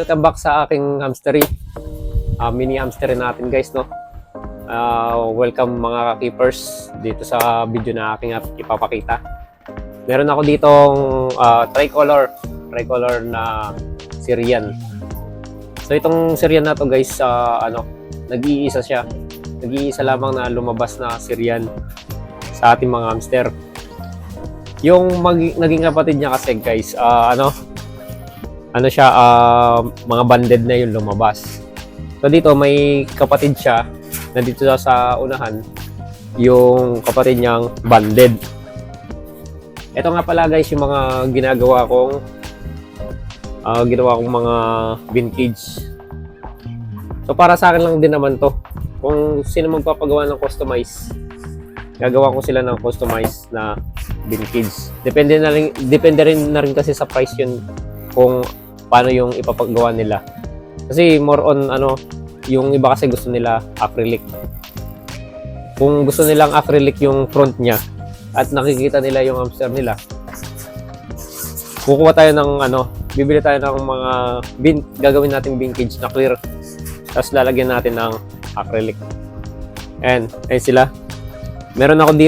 welcome back sa aking hamstery. Mini hamstery natin guys, no? Welcome mga keepers dito sa video na aking ipapakita. Meron ako ditong tricolor na Syrian. So itong Syrian na to guys, nag-iisa siya. Nag-iisa lamang na lumabas na Syrian sa ating mga hamster. Yung naging kapatid niya kasi guys, mga banded na yung lumabas. So dito may kapatid siya, nandito sa unahan, yung kapatid niyang banded. Ito nga pala guys yung mga ginagawa kong mga vintage. So para sa akin lang din naman to. Kung sino magpapagawa ng customize, gagawa ko sila ng customize na vintage. Depende rin na rin kasi sa price yun kung paano yung ipapagawa nila. Kasi more on yung iba kasi gusto nila acrylic. Kung gusto nilang acrylic yung front niya at nakikita nila yung hamster nila, kukuha tayo ng bibili tayo ng mga gagawin nating vintage na clear. Tapos lalagyan natin ng acrylic. Ayun sila. Meron ako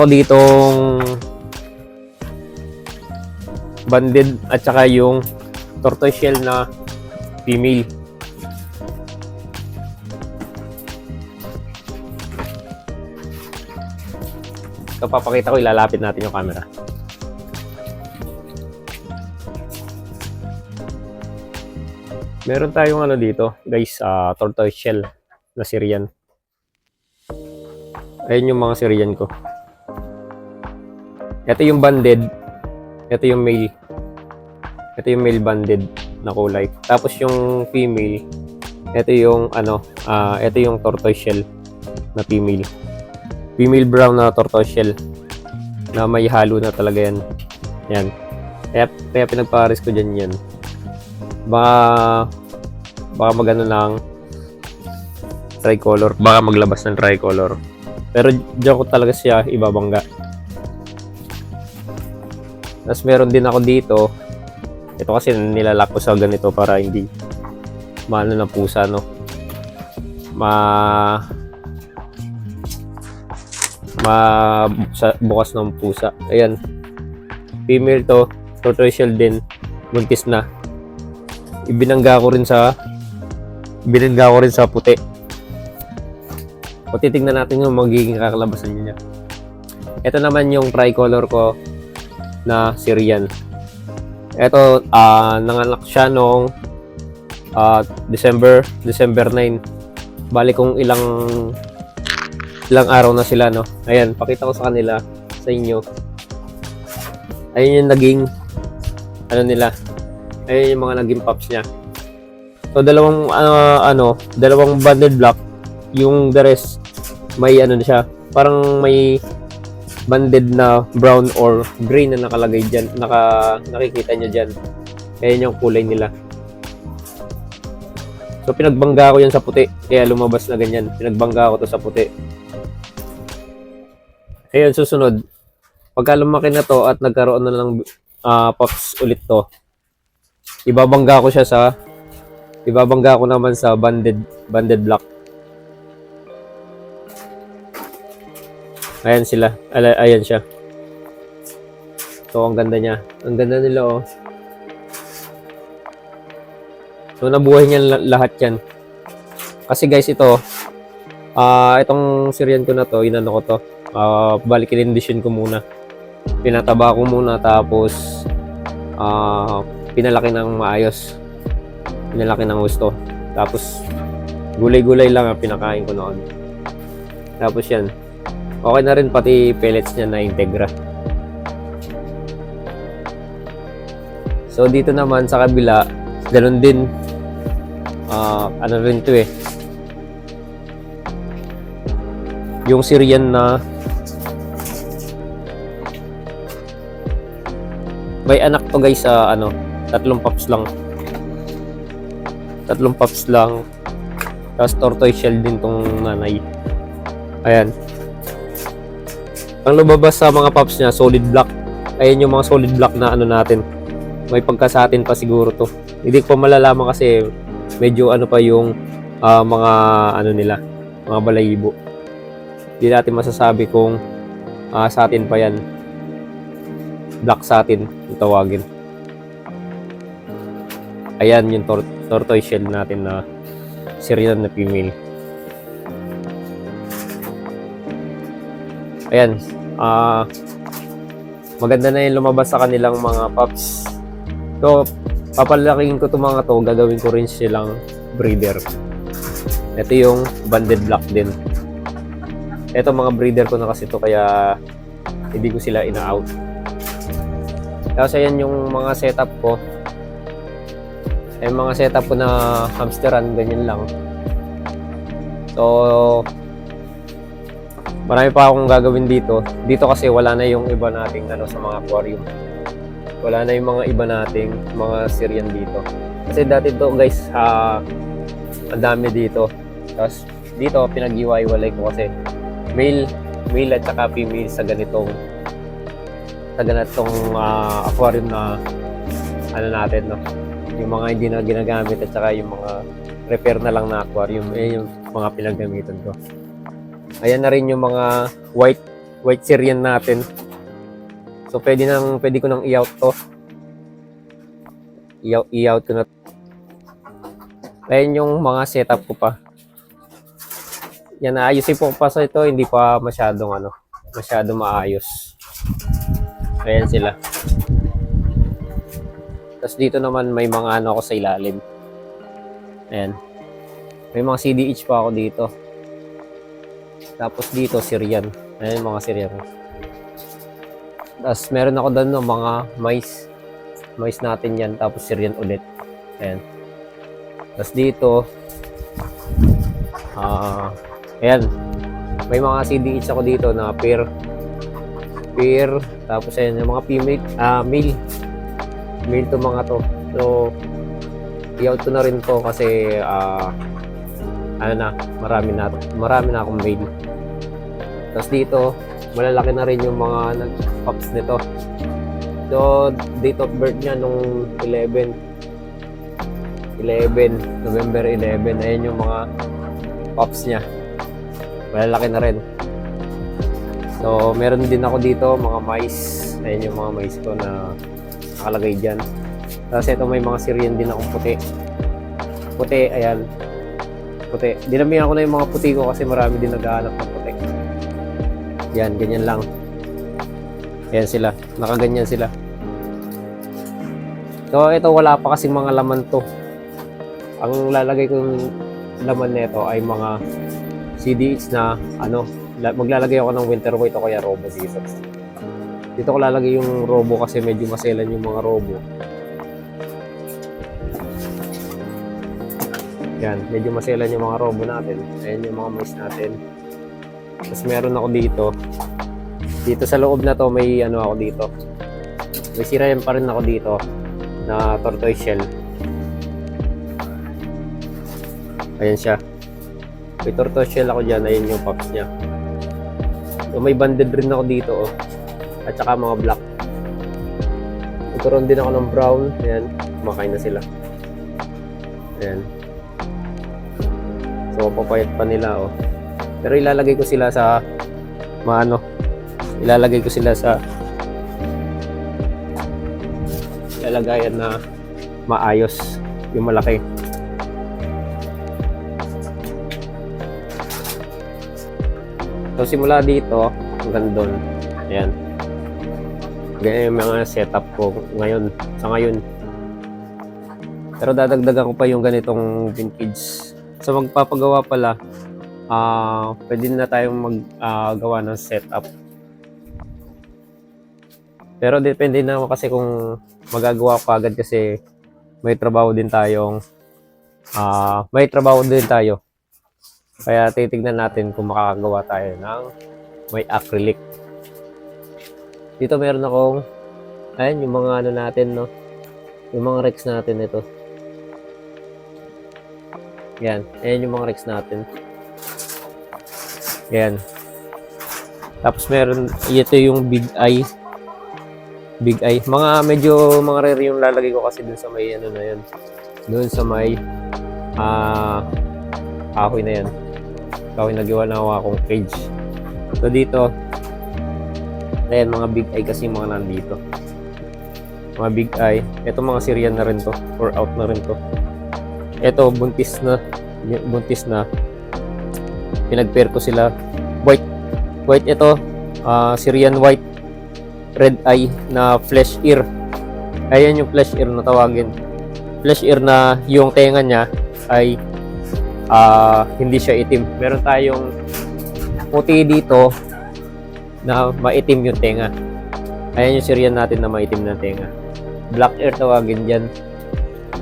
ditong banded at saka yung tortoiseshell na female. So papakita ko, ilalapit natin yung camera. Meron tayong dito guys, tortoiseshell na Syrian. Ayun yung mga Syrian ko. Ito yung banded, ito yung male. Ito yung male banded na kulay. Tapos yung female, ito yung ito yung tortoiseshell na female. Female brown na tortoiseshell na may halo na talaga yan. Yan. Kaya pinagpares ko dyan yan. Baka magano ng tricolor. Baka maglabas ng tricolor. Pero diyan ko talaga siya ibabangga. Tapos meron din ako dito. Ito kasi nilalak ko sa ganito para hindi maano ng pusa, no? Bukas ng pusa. Ayan. Female to. Tortoiseshell din. Buntis na. Binangga ko rin sa puti. O titignan natin yung magiging kakalabasan niya. Ito naman yung tricolor ko na Syrian. Ito, nanganak siya noong December 9. Bali kung ilang araw na sila, no? Ayan, pakita ko sa kanila, sa inyo. Ayun yung naging nila. Ayun yung mga naging pups niya. So dalawang banded black, yung the rest may siya, parang may banded na brown or gray na nakalagay dyan, nakikita nyo dyan. Ayan yung kulay nila. So pinagbangga ko yan sa puti, kaya lumabas na ganyan. Pinagbangga ko to sa puti. Ayun, susunod, pagka lumaki na to at nagkaroon na ng pups ulit to, ibabangga ko naman sa banded black. Ayan sila. Ayan siya. So, ang ganda niya. Ang ganda nila, oh. So, nabuhay niyan lahat yan. Kasi guys, ito, itong Syrian ko na to, inano ko to. Balik kinindisyon ko muna. Pinataba ko muna, tapos, pinalaki ng maayos. Pinalaki ng gusto. Tapos, gulay-gulay lang ang pinakain ko noon. Tapos yan. Okay na rin pati pellets niya na Integra. So dito naman sa kabila, ganun din. Rin to eh. Yung Syrian na may anak to guys sa tatlong pups lang. Tapos tortoiseshell din tong nanay. Ayan. Ang lumabas sa mga pups niya, solid black. Ayan yung mga solid black na natin. may pagkasatin pa siguro to. Hindi ko pa malalaman kasi medyo ano pa yung mga ano nila, mga balahibo. Hindi natin masasabi kung satin pa yan. Black satin yung tawagin. Ayan yung tortoise shell natin na Syrian na female. Ayan. Maganda na yung lumabas sa kanilang mga pups. So, papalakihin ko itong mga to. Gagawin ko rin silang breeder. Ito yung banded black din. Ito mga breeder ko na kasi to kaya hindi ko sila ina-out. Tapos ayan yung mga setup ko. Yung mga setup ko na hamsteran, ganyan lang. So, marami pa akong gagawin dito. Dito kasi wala na yung iba nating sa mga aquarium. Wala na yung mga iba nating mga Syrian dito. Kasi dati to guys, ang dami dito. Tapos dito pinag-iwa-iwalay ko kasi male at saka female sa ganitong aquarium na natin, no. Yung mga hindi na ginagamit at saka yung mga repair na lang na aquarium, yung mga pinagamitan ko. Ayan na rin yung mga white Syrian natin. So pwede ko nang i-out to. I-out ko na. Ayan yung mga setup ko pa. Yan, ayusin po pa sa ito, hindi pa masyadong maayos. Ayan sila. Tapos dito naman may mga ako sa ilalim. Ayan. May mga CDH pa ako dito. Tapos dito Syrian. Ayan mga Syrian. Tapos meron ako doon mga mais. Mais natin yan. Tapos Syrian ulit. Ayan. Tapos dito ayan. May mga CDH ako dito na pair. Tapos ayan yung mga female, male to mga to. So i-out ko na rin to kasi marami na akong male. Tapos dito malalaki na rin yung mga pups nito. So date of birth niya nung November 11. Ayan yung mga pups niya. Malalaki na rin. So meron din ako dito mga mice. Ayan yung mga mice ko na nakalagay dyan. Tapos ito may mga Syrian din akong puti. Ayan, puti. Dinamihan ko na yung mga puti ko kasi marami din naghahanap ng puti. Yan, ganyan lang. Ayan sila, nakaganyan sila. So ito wala pa kasing mga laman to. Ang lalagay kong laman nito ay mga CDH na maglalagay ako ng winter white o kaya robo dito. Dito ko lalagay yung robo kasi medyo maselan yung mga robo. Yan, medyo maselan yung mga robo natin. Ayan yung mga mice natin. Tapos meron ako dito. Dito sa loob na to may ako dito. May sirayan pa rin ako dito na tortoise shell. Ayan siya. May tortoise shell ako dyan. Ayan yung pups niya. So may banded rin ako dito at saka mga black. Nagkaroon din ako ng brown. Ayan, kumakain na sila. Ayan. So papayat pa nila Pero ilalagay ko sila sa ilalagay ko sila sa lalagayan na maayos, yung malaki. So simula dito hanggang doon. Ayan. Ganyan yung mga setup ko sa ngayon. Pero dadagdagan ko pa yung ganitong vintage. So magpapagawa pala, pwede na tayong maggawa ng setup. Pero depende na kasi kung magagawa pa agad kasi may trabaho din tayo. Kaya titignan natin kung makakagawa tayo ng may acrylic. Dito meron akong ayan yung mga natin, no. Yung mga rex natin ito. Yan, ayan yung mga rex natin. Yan. Tapos meron ito yung big eye. Big Eye. Medyo mga rare yung lalagay ko kasi dun sa may ano na yun. Dun sa may kahoy na yan. Kahoy na gawa na akong cage. So dito, ayan, mga Big Eye kasi yung mga nandito. Mga Big Eye. Ito mga Syrian na rin to. Or out na rin to. Ito, buntis na. Buntis na. Pinag-pair ko sila. White ito. Syrian White. Red Eye na flesh ear. Ayan yung flesh ear na tawagin. Flesh ear na yung tenga niya ay hindi siya itim. Meron tayong puti dito na maitim yung tenga. Ayan yung Syrian natin na maitim na tenga. Black ear tawagin dyan.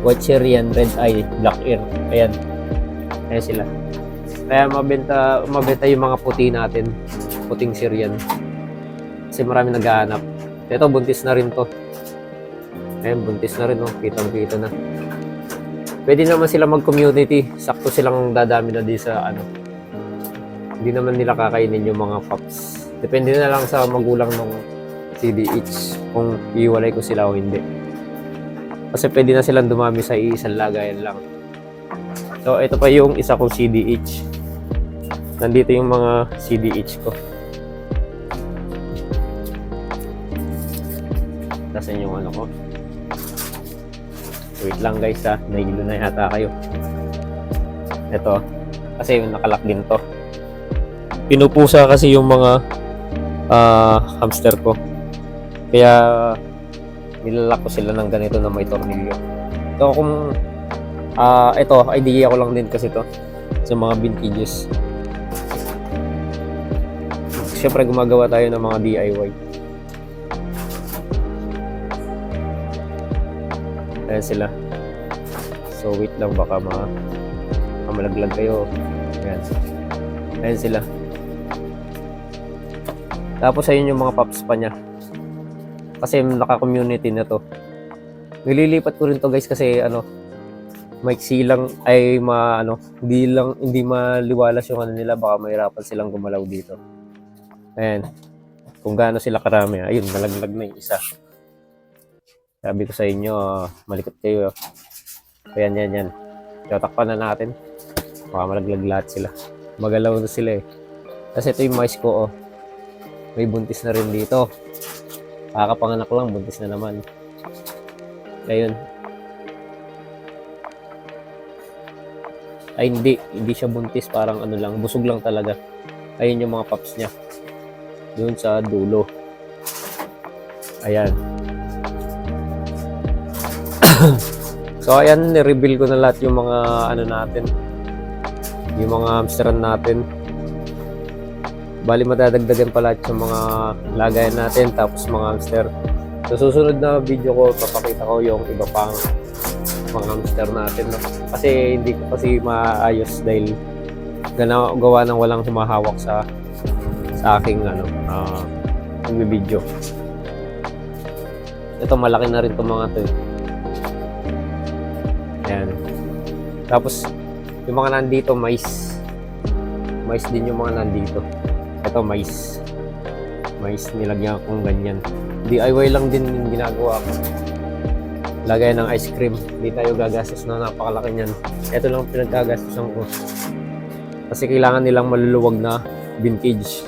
White Syrian, Red Eye, Black ear. Ayan. Ayan sila. Kaya mabenta yung mga puti natin. Puting Syrian. Kasi marami naghahanap. Ito, buntis na rin to. Ayan, buntis na rin. Oh. Kitang-kita na. Pwede naman sila mag-community. Sakto silang dadami na di sa ano. Hindi naman nila kakainin yung mga pups. Depende na lang sa magulang ng CDH kung iiwalay ko sila o hindi. Kasi pwede na silang dumami sa iisang lagayan lang. So, ito pa yung isa kong CDH. Nandito yung mga CDH ko. Tasan yung ano ko. Wait lang guys ha. Nahilo na yata kayo. Ito. Kasi yung nakalak din to. Pinupusa kasi yung mga hamster ko. Kaya nilalak ko sila ng ganito na may tornilyo. So kung ito, idea ko lang din kasi to sa mga bin cages. Siyempre gumagawa tayo ng mga DIY. Ayan sila. So wait lang, baka malaglag kayo. Ayan. Ayan sila. Tapos ayun yung mga pups pa niya. Kasi naka-community na to. Nililipat ko rin to guys kasi ano, maiksi lang ay hindi maliwalas yung ano nila, baka mahirapan silang gumalaw dito. Ayan. Kung gaano sila karami. Ayun, nalaglag na yung isa. Sabi ko sa inyo, malikot kayo. Ayan, yan. Tatakpan na natin. Baka malaglag lahat sila. Magalaw na sila eh. Kasi ito yung mais ko, oh. May buntis na rin dito. Kakapanganak lang, buntis na naman. Ayun. Ay, hindi siya buntis. Parang ano lang, busog lang talaga. Ayun yung mga pups niya. Doon sa dulo. Ayan. So ayan, ni-reveal ko na lahat yung mga ano natin, yung mga hamsteran natin. Bali madadagdagan pa lahat yung mga lagayan natin, tapos mga hamster. So susunod na video ko, papakita ko yung iba pang mga hamster natin, no? Kasi hindi ko kasi maayos dahil gawa ng walang humahawak sa aking video. Ito malaki na rin itong mga to. Ayan. Tapos, yung mga nandito, mais. Mais din yung mga nandito. Ito, mais. Mais, nilagyan akong ganyan. DIY lang din yung ginagawa ko. Lagay ng ice cream. Hindi tayo gagastos na napakalaki niyan. Ito lang pinagkagastosan ko. Kasi kailangan nilang maluluwag na vintage.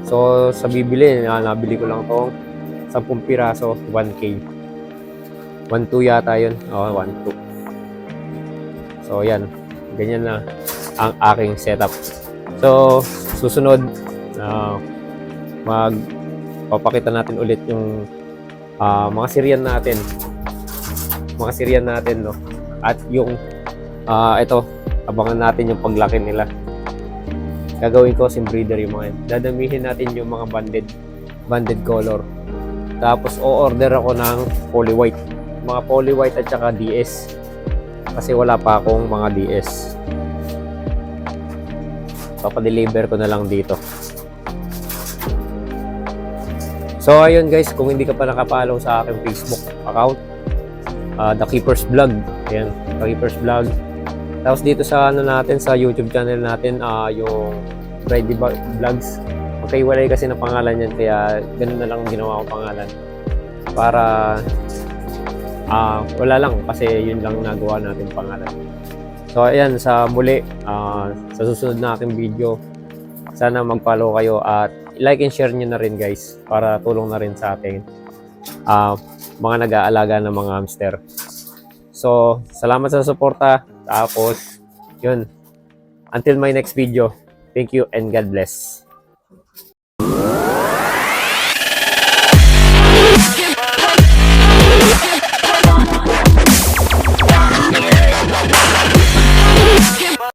So, sa bibili, nabili ko lang itong 10 piraso, 1K. 1.2 yata yun. 1.2. So, yan. Ganyan na ang aking setup. So, susunod, magpapakita natin ulit yung mga Syrian natin. Mga Syrian natin, no? At yung, ito, abangan natin yung paglaki nila. Gagawin ko sim breeder yung mga yun. Dadamihin natin yung mga banded color. Tapos, o-order ako ng poly white. Mga poly white at saka DS. Kasi wala pa akong mga DS. Papadeliver ko na lang dito. So ayun guys, kung hindi ka pa nakapollow sa aking Facebook account, The Keepers Vlog. Ayan, The Keepers Vlog. Tapos dito sa natin, sa YouTube channel natin, yung Friday Vlogs. Magkaiwalay kasi na pangalan yan, kaya ganun na lang ginawa ko pangalan. para wala lang kasi yun lang nagawa natin pangalan. So ayan, sa muli, sa susunod na ating video, sana mag-follow kayo at like and share nyo na rin guys para tulong na rin sa ating mga nag-aalaga ng mga hamster. So salamat sa suporta. Tapos yun, until my next video, thank you and God bless.